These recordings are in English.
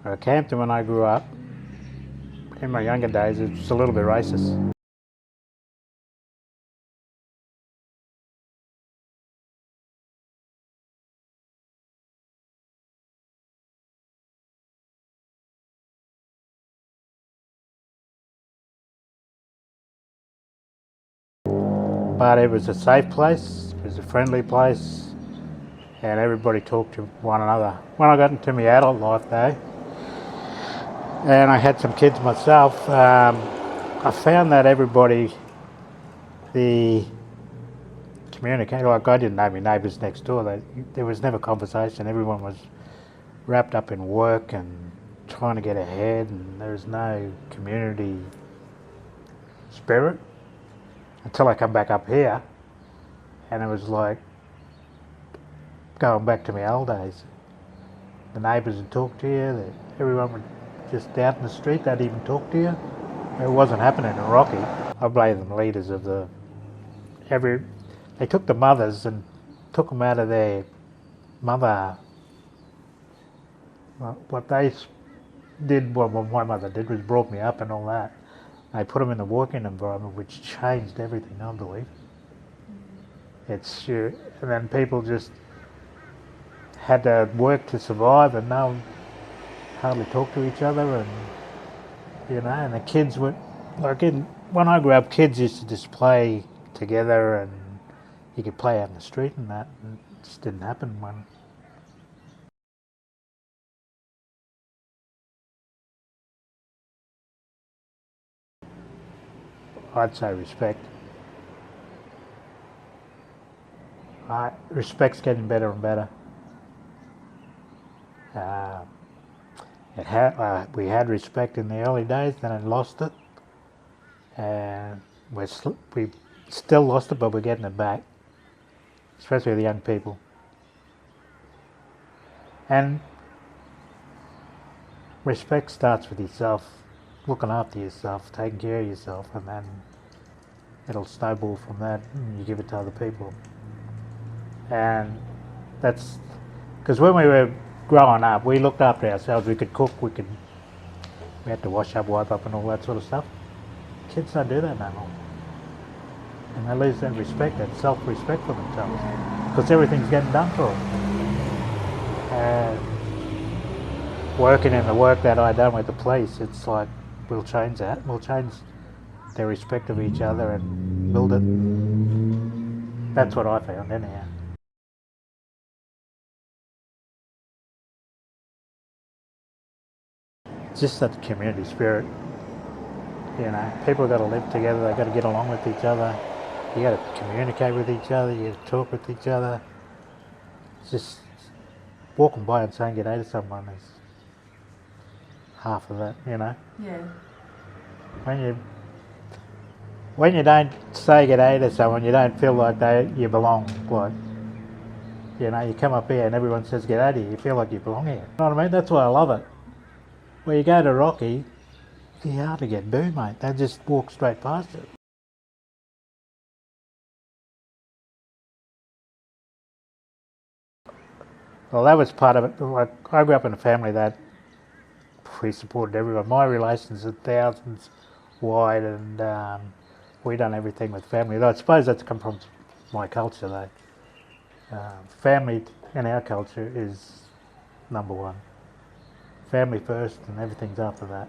Rockhampton, when I grew up, in my younger days, it was a little bit racist. But it was a safe place, it was a friendly place, and everybody talked to one another. When I got into my adult life though, and I had some kids myself, I found that everybody, the communicator, like I didn't know my neighbours next door, there was never conversation. Everyone was wrapped up in work and trying to get ahead, and there was no community spirit until I come back up here, and it was like going back to my old days. The neighbours would talk to you, everyone would just out in the street, they'd even talk to you. It wasn't happening in Rocky. I blame them leaders of they took the mothers and took them out of their mother. What they did, what my mother did was brought me up and all that. They put them in the working environment, which changed everything, I believe. And then people just had to work to survive, and no one hardly talked to each other, and and the kids were when I grew up, kids used to just play together, and you could play out in the street and that, and it just didn't happen when. I'd say respect. Respect's getting better and better. We had respect in the early days, then I lost it, and we still lost it, but we're getting it back, especially the young people. And respect starts with yourself, looking after yourself, taking care of yourself, and then it'll snowball from that, and you give it to other people. And that's because when we were growing up, we looked after ourselves. We could cook, we had to wash up, wipe up, and all that sort of stuff. Kids don't do that no more, and they lose that respect, that self-respect for themselves, because everything's getting done for them. And working in the work that I done with the police, it's like we'll change that. We'll change their respect of each other and build it. That's what I found anyhow. Just that community spirit. People got to live together, they got to get along with each other, you got to communicate with each other, you got to talk with each other. Just walking by and saying g'day to someone is half of that, Yeah. When you don't say g'day to someone, you don't feel like you belong. Like, you come up here and everyone says g'day to you, you feel like you belong here. You know what I mean? That's why I love it. Where you go to Rocky, you hardly get boo, mate. They just walk straight past it. Well, that was part of it. Like, I grew up in a family that we supported everyone. My relations are thousands wide, and we done everything with family. I suppose that's come from my culture, though. Family in our culture is number one. Family first, and everything's after that.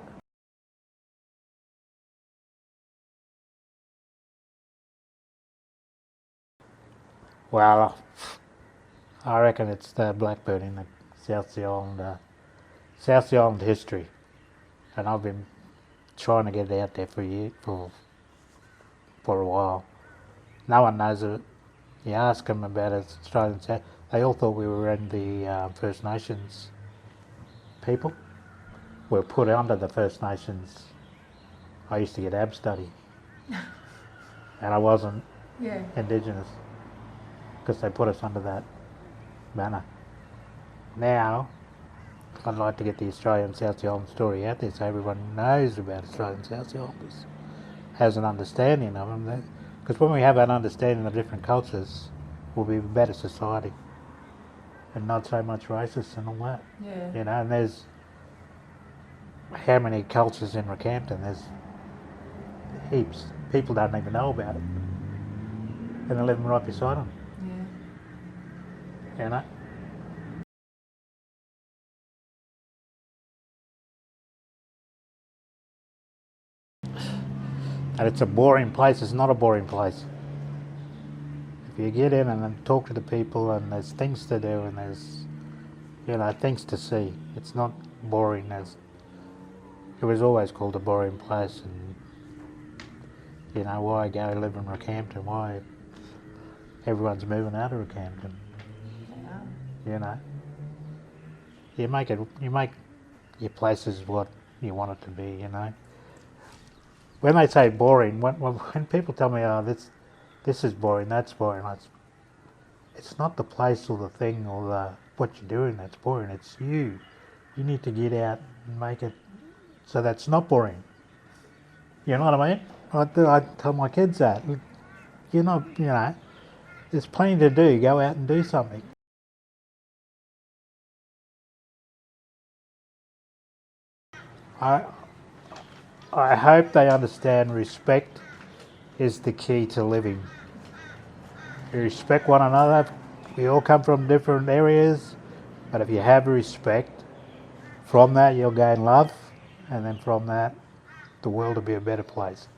Well, I reckon it's the Blackbird in the South Sea Island history, and I've been trying to get it out there for a while. No one knows it. You ask them about it, Australians, they all thought we were in the First Nations people. We were put under the First Nations. I used to get ab study, and I wasn't Indigenous, because they put us under that banner. Now, I'd like to get the Australian South Sea Island story out there so everyone knows about Australian South Sea Islanders, has an understanding of them. Because when we have an understanding of different cultures, we'll be a better society, and not so much racist and all that. Yeah. And how many cultures in Rockhampton. There's heaps. People don't even know about it. And they're living right beside them. Yeah. You know? And it's a boring place. It's not a boring place. If you get in and then talk to the people, and there's things to do, and there's, things to see. It's not boring. It was always called a boring place, and why go live in Rockhampton? Why everyone's moving out of Rockhampton? Yeah. You make your places what you want it to be. When they say boring, when people tell me, oh, this is boring, that's boring, it's not the place or the thing or what you're doing that's boring. It's you. You need to get out and make it so that's not boring. You know what I mean? I tell my kids that. There's plenty to do. Go out and do something. I I hope they understand respect is the key to living. You respect one another. We all come from different areas, but if you have respect, from that you'll gain love, and then from that, the world will be a better place.